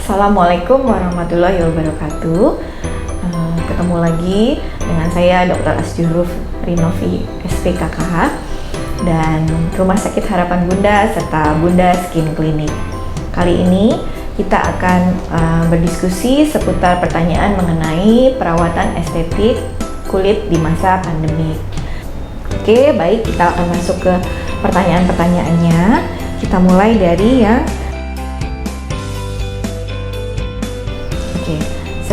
Assalamualaikum warahmatullahi wabarakatuh. Ketemu lagi dengan saya Dr. Asjuruf Rinovi SPKKH dan Rumah Sakit Harapan Bunda serta Bunda Skin Clinic. Kali ini kita akan berdiskusi seputar pertanyaan mengenai perawatan estetik kulit di masa pandemi. Oke, baik, kita akan masuk ke pertanyaan-pertanyaannya. Kita mulai dari yang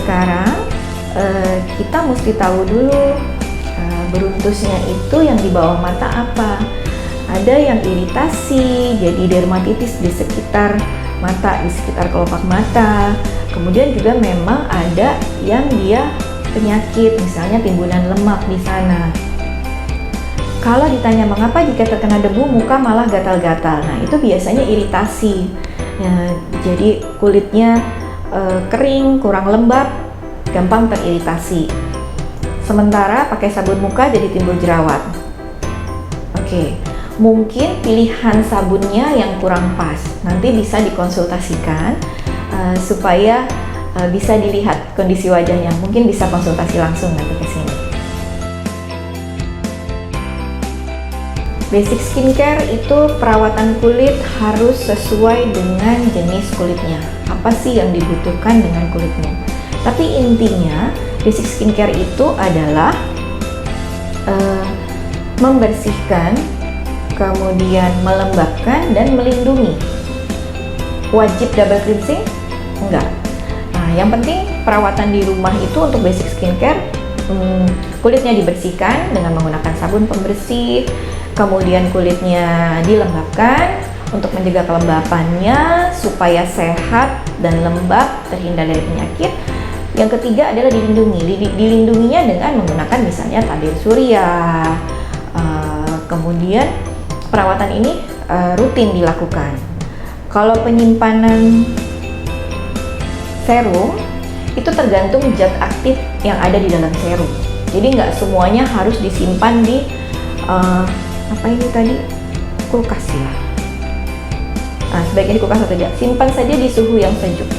sekarang kita mesti tahu dulu beruntusnya itu yang di bawah mata apa. Ada yang iritasi, jadi dermatitis di sekitar mata, di sekitar kelopak mata. Kemudian juga memang ada yang dia penyakit, misalnya timbunan lemak di sana. Kalau ditanya mengapa jika terkena debu muka malah gatal-gatal, nah itu biasanya iritasi. Ya, jadi kulitnya kering, kurang lembab, gampang teriritasi. Sementara pakai sabun muka jadi timbul jerawat. Oke, mungkin pilihan sabunnya yang kurang pas. Nanti bisa dikonsultasikan supaya bisa dilihat kondisi wajahnya. Mungkin bisa konsultasi langsung nanti ke sini. Basic skincare itu perawatan kulit harus sesuai dengan jenis kulitnya. Apa sih yang dibutuhkan dengan kulitnya? Tapi intinya basic skincare itu adalah membersihkan, kemudian melembabkan dan melindungi. Wajib double cleansing? Enggak. Nah, yang penting perawatan di rumah itu untuk basic skincare, kulitnya dibersihkan dengan menggunakan sabun pembersih, kemudian kulitnya dilembabkan untuk menjaga kelembapannya supaya sehat dan lembab, terhindar dari penyakit. Yang ketiga adalah dilindungi. Dilindunginya dengan menggunakan misalnya tabir surya. Kemudian perawatan ini rutin dilakukan. Kalau penyimpanan serum itu tergantung zat aktif yang ada di dalam serum. Jadi nggak semuanya harus disimpan di kulkas ya. Nah, sebaiknya di kulkas atau tidak, simpan saja di suhu yang sejuk,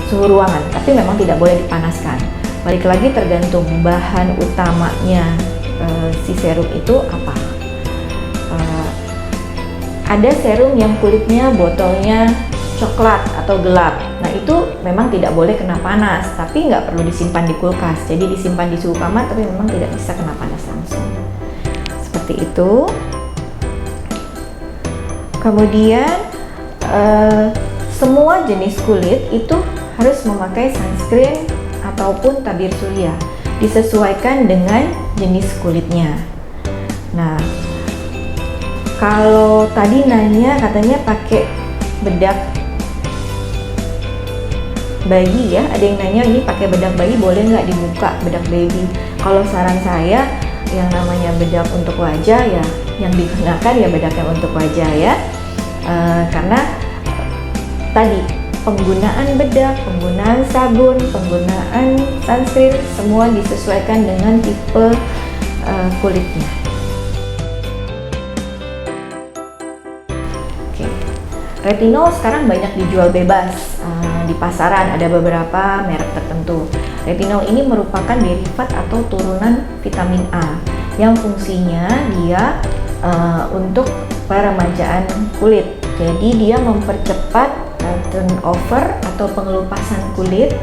suhu ruangan, tapi memang tidak boleh dipanaskan. Balik lagi tergantung bahan utamanya si serum itu apa. Ada serum yang kulitnya botolnya coklat atau gelap. Nah, itu memang tidak boleh kena panas, tapi nggak perlu disimpan di kulkas. Jadi disimpan di suhu kamar, tapi memang tidak bisa kena panas langsung. Seperti itu. Kemudian semua jenis kulit itu harus memakai sunscreen ataupun tabir surya, disesuaikan dengan jenis kulitnya. Nah, kalau tadi nanya katanya pakai bedak bayi ya, ada yang nanya ini pakai bedak bayi boleh nggak di muka, bedak baby. Kalau saran saya yang namanya bedak untuk wajah ya, yang digunakan ya bedak yang untuk wajah ya, karena tadi penggunaan bedak, penggunaan sabun, penggunaan sunscreen semua disesuaikan dengan tipe kulitnya. Oke. Retinol sekarang banyak dijual bebas di pasaran, ada beberapa merek tertentu. Retinol ini merupakan derivat atau turunan vitamin A yang fungsinya dia untuk peremajaan kulit. Jadi dia mempercepat turnover atau pengelupasan kulit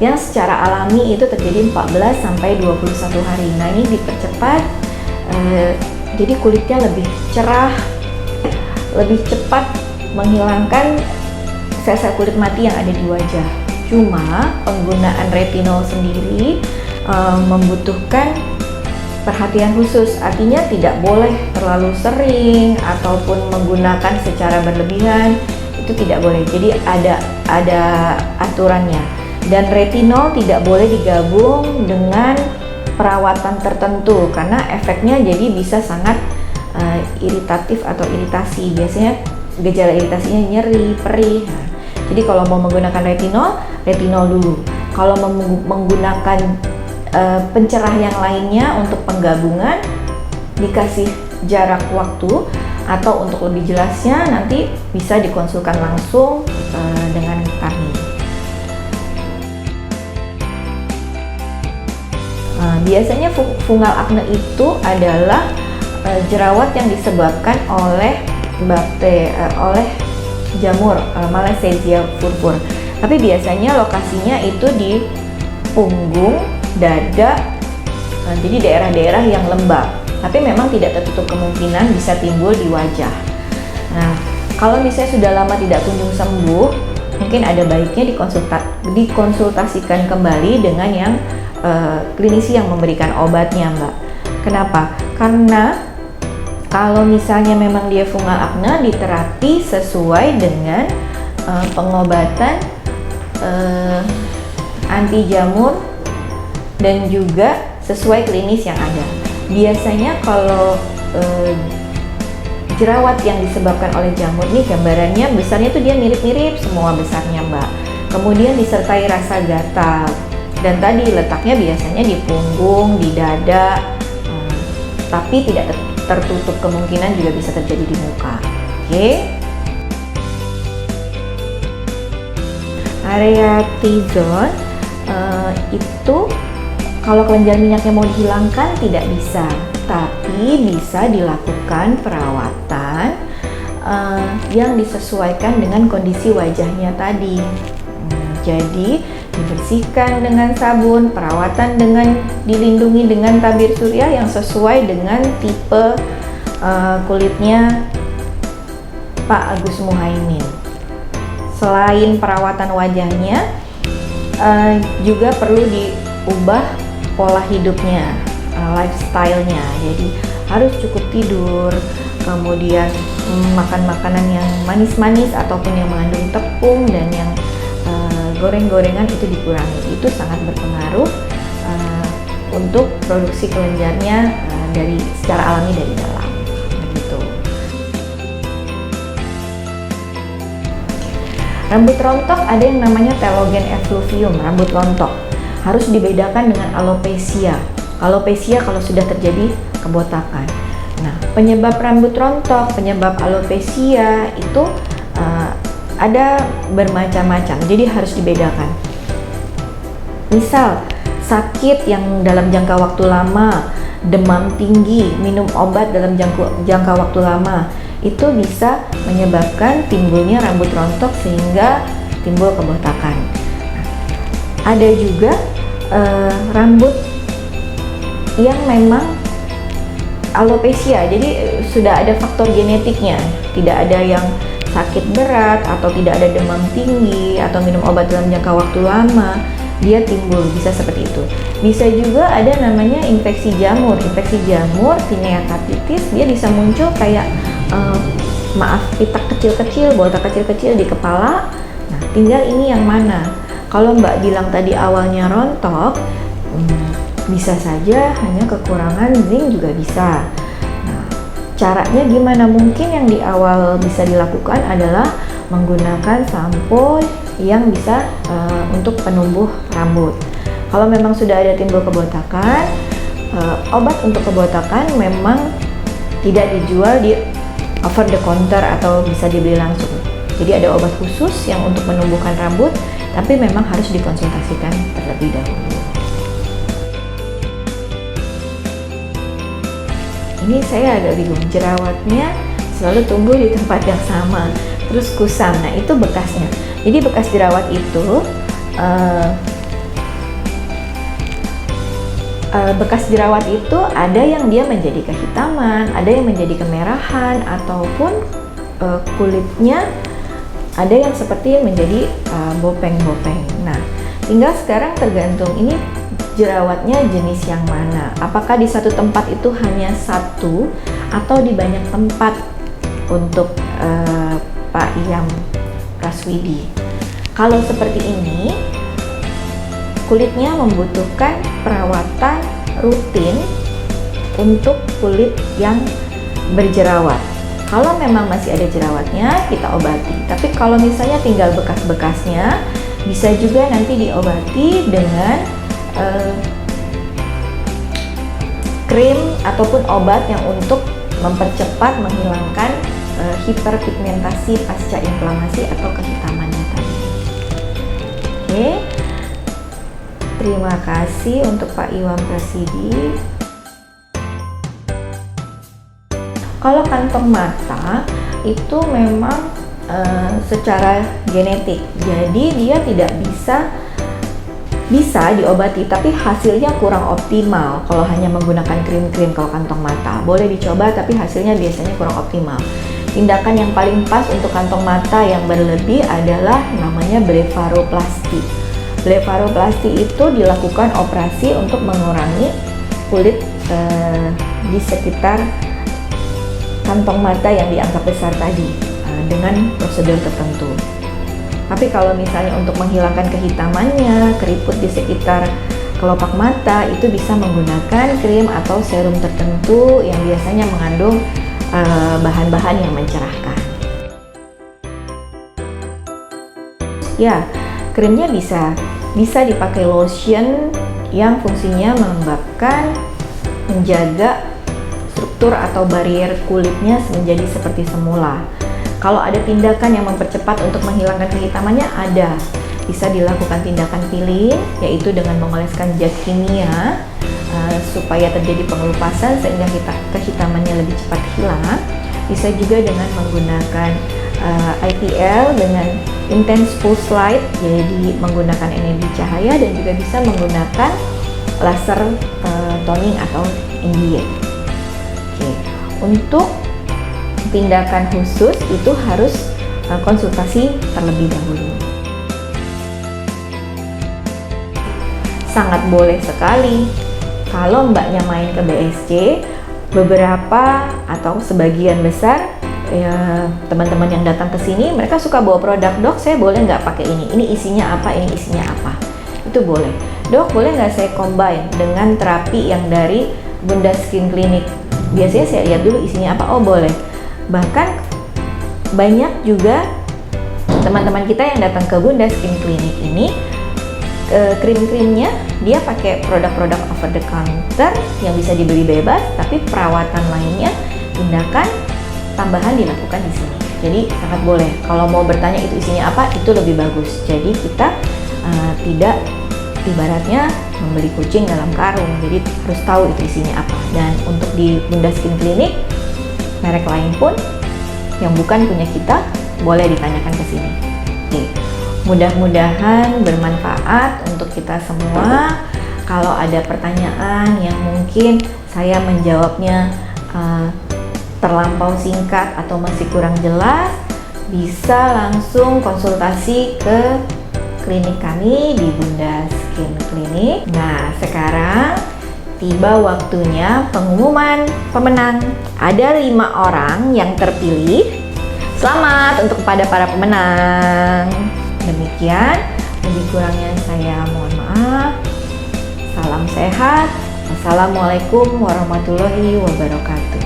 yang secara alami itu terjadi 14 sampai 21 hari. Nah, ini dipercepat jadi kulitnya lebih cerah, lebih cepat menghilangkan sel-sel kulit mati yang ada di wajah. Cuma penggunaan retinol sendiri membutuhkan perhatian khusus, artinya tidak boleh terlalu sering ataupun menggunakan secara berlebihan, itu tidak boleh. Jadi ada aturannya. Dan retinol tidak boleh digabung dengan perawatan tertentu karena efeknya jadi bisa sangat iritatif atau iritasi. Biasanya gejala iritasinya nyeri, perih. Nah, jadi kalau mau menggunakan retinol dulu. Kalau menggunakan pencerah yang lainnya untuk penggabungan, dikasih jarak waktu, atau untuk lebih jelasnya nanti bisa dikonsulkan langsung dengan kami. Biasanya fungal acne itu adalah jerawat yang disebabkan oleh oleh jamur Malassezia furfur. Tapi biasanya lokasinya itu di punggung, dada, jadi daerah-daerah yang lembab. Tapi memang tidak tertutup kemungkinan bisa timbul di wajah. Nah, kalau misalnya sudah lama tidak kunjung sembuh, mungkin ada baiknya dikonsultasikan kembali dengan yang klinisi yang memberikan obatnya, Mbak. Kenapa? Karena kalau misalnya memang dia fungal acne, diterapi sesuai dengan pengobatan anti jamur dan juga sesuai klinis yang ada. Biasanya kalau jerawat yang disebabkan oleh jamur nih, gambarannya besarnya tuh dia mirip-mirip semua besarnya, Mbak. Kemudian disertai rasa gatal, dan tadi letaknya biasanya di punggung, di dada, tapi tidak tertutup kemungkinan juga bisa terjadi di muka. Oke. Area T-zone itu kalau kelenjar minyaknya mau dihilangkan tidak bisa, tapi bisa dilakukan perawatan yang disesuaikan dengan kondisi wajahnya tadi. Jadi dibersihkan dengan sabun, perawatan dengan dilindungi dengan tabir surya yang sesuai dengan tipe kulitnya Pak Agus Muhaimin. Selain perawatan wajahnya, juga perlu diubah pola hidupnya, lifestyle-nya. Jadi harus cukup tidur, kemudian makan makanan yang manis-manis ataupun yang mengandung tepung dan yang goreng-gorengan itu dikurangi. Itu sangat berpengaruh untuk produksi kelenjarnya secara alami dari dalam. Begitu. Rambut rontok ada yang namanya telogen effluvium, rambut rontok. Harus dibedakan dengan alopecia. Alopecia kalau sudah terjadi kebotakan. Nah, penyebab rambut rontok, penyebab alopecia itu ada bermacam-macam. Jadi harus dibedakan. Misal sakit yang dalam jangka waktu lama, demam tinggi, minum obat dalam jangka waktu lama, itu bisa menyebabkan timbulnya rambut rontok sehingga timbul kebotakan. Ada juga rambut yang memang alopecia, jadi sudah ada faktor genetiknya, tidak ada yang sakit berat atau tidak ada demam tinggi atau minum obat dalam jangka waktu lama, dia timbul, bisa seperti itu. Bisa juga ada namanya infeksi jamur, tinea capitis, dia bisa muncul kayak pitak kecil-kecil, botak kecil-kecil di kepala. Nah, tinggal ini yang mana. Kalau Mbak bilang tadi awalnya rontok, bisa saja hanya kekurangan zinc juga bisa. Nah, caranya gimana? Mungkin yang di awal bisa dilakukan adalah menggunakan sampo yang bisa untuk penumbuh rambut. Kalau memang sudah ada timbul kebotakan, obat untuk kebotakan memang tidak dijual di over the counter atau bisa dibeli langsung. Jadi ada obat khusus yang untuk menumbuhkan rambut, tapi memang harus dikonsultasikan terlebih dahulu. Ini saya agak bingung, jerawatnya selalu tumbuh di tempat yang sama, terus kusam. Nah, itu bekasnya. Jadi bekas jerawat itu ada yang dia menjadi kehitaman, ada yang menjadi kemerahan, ataupun kulitnya ada yang seperti menjadi bopeng-bopeng. Nah, tinggal sekarang tergantung ini jerawatnya jenis yang mana. Apakah di satu tempat itu hanya satu atau di banyak tempat untuk Pak Iyam Praswidi. Kalau seperti ini, kulitnya membutuhkan perawatan rutin untuk kulit yang berjerawat. Kalau memang masih ada jerawatnya, kita obati. Tapi kalau misalnya tinggal bekas-bekasnya, bisa juga nanti diobati dengan krim ataupun obat yang untuk mempercepat menghilangkan hiperpigmentasi pasca inflamasi atau kehitamannya tadi. Oke. Terima kasih untuk Pak Iwan Prasidi. Kalau kantong mata itu memang secara genetik, jadi dia tidak bisa diobati, tapi hasilnya kurang optimal kalau hanya menggunakan krim-krim. Kalau kantong mata boleh dicoba, tapi hasilnya biasanya kurang optimal. Tindakan yang paling pas untuk kantong mata yang berlebih adalah namanya blefaroplasti. Blefaroplasti itu dilakukan operasi untuk mengurangi kulit di sekitar kantong mata yang dianggap besar tadi dengan prosedur tertentu. Tapi kalau misalnya untuk menghilangkan kehitamannya, keriput di sekitar kelopak mata, itu bisa menggunakan krim atau serum tertentu yang biasanya mengandung bahan-bahan yang mencerahkan. Ya, krimnya bisa dipakai lotion yang fungsinya melembabkan, menjaga struktur atau barrier kulitnya menjadi seperti semula. Kalau ada tindakan yang mempercepat untuk menghilangkan kehitamannya, ada. Bisa dilakukan tindakan peeling, yaitu dengan mengoleskan zat kimia supaya terjadi pengelupasan sehingga kehitamannya lebih cepat hilang. Bisa juga dengan menggunakan IPL dengan intense pulse light, jadi menggunakan energi cahaya, dan juga bisa menggunakan laser toning atau NDA. Oke. Untuk tindakan khusus itu harus konsultasi terlebih dahulu. Sangat boleh sekali kalau mbaknya main ke BSC, beberapa atau sebagian besar teman-teman yang datang ke sini, mereka suka bawa produk. Dok, saya boleh nggak pakai ini isinya apa, ini isinya apa. Itu boleh. Dok, boleh nggak saya combine dengan terapi yang dari Bunda Skin Clinic? Biasanya saya lihat dulu isinya apa. Oh, boleh. Bahkan banyak juga teman-teman kita yang datang ke Bunda Skin Clinic ini, krim-krimnya dia pakai produk-produk over the counter yang bisa dibeli bebas, tapi perawatan lainnya, tindakan tambahan dilakukan di sini. Jadi sangat boleh. Kalau mau bertanya itu isinya apa, itu lebih bagus. Jadi kita tidak ibaratnya membeli kucing dalam karung, jadi harus tahu itu isinya apa. Dan untuk di Bunda Skin Clinic, merek lain pun yang bukan punya kita boleh ditanyakan ke sini. Oke. Mudah-mudahan bermanfaat untuk kita semua. Kalau ada pertanyaan yang mungkin saya menjawabnya terlampau singkat atau masih kurang jelas, bisa langsung konsultasi ke klinik kami di Bunda Skin Clinic. Nah, sekarang tiba waktunya pengumuman pemenang. Ada 5 orang yang terpilih. Selamat untuk kepada para pemenang. Demikian, lebih kurangnya saya mohon maaf. Salam sehat. Wassalamualaikum warahmatullahi wabarakatuh.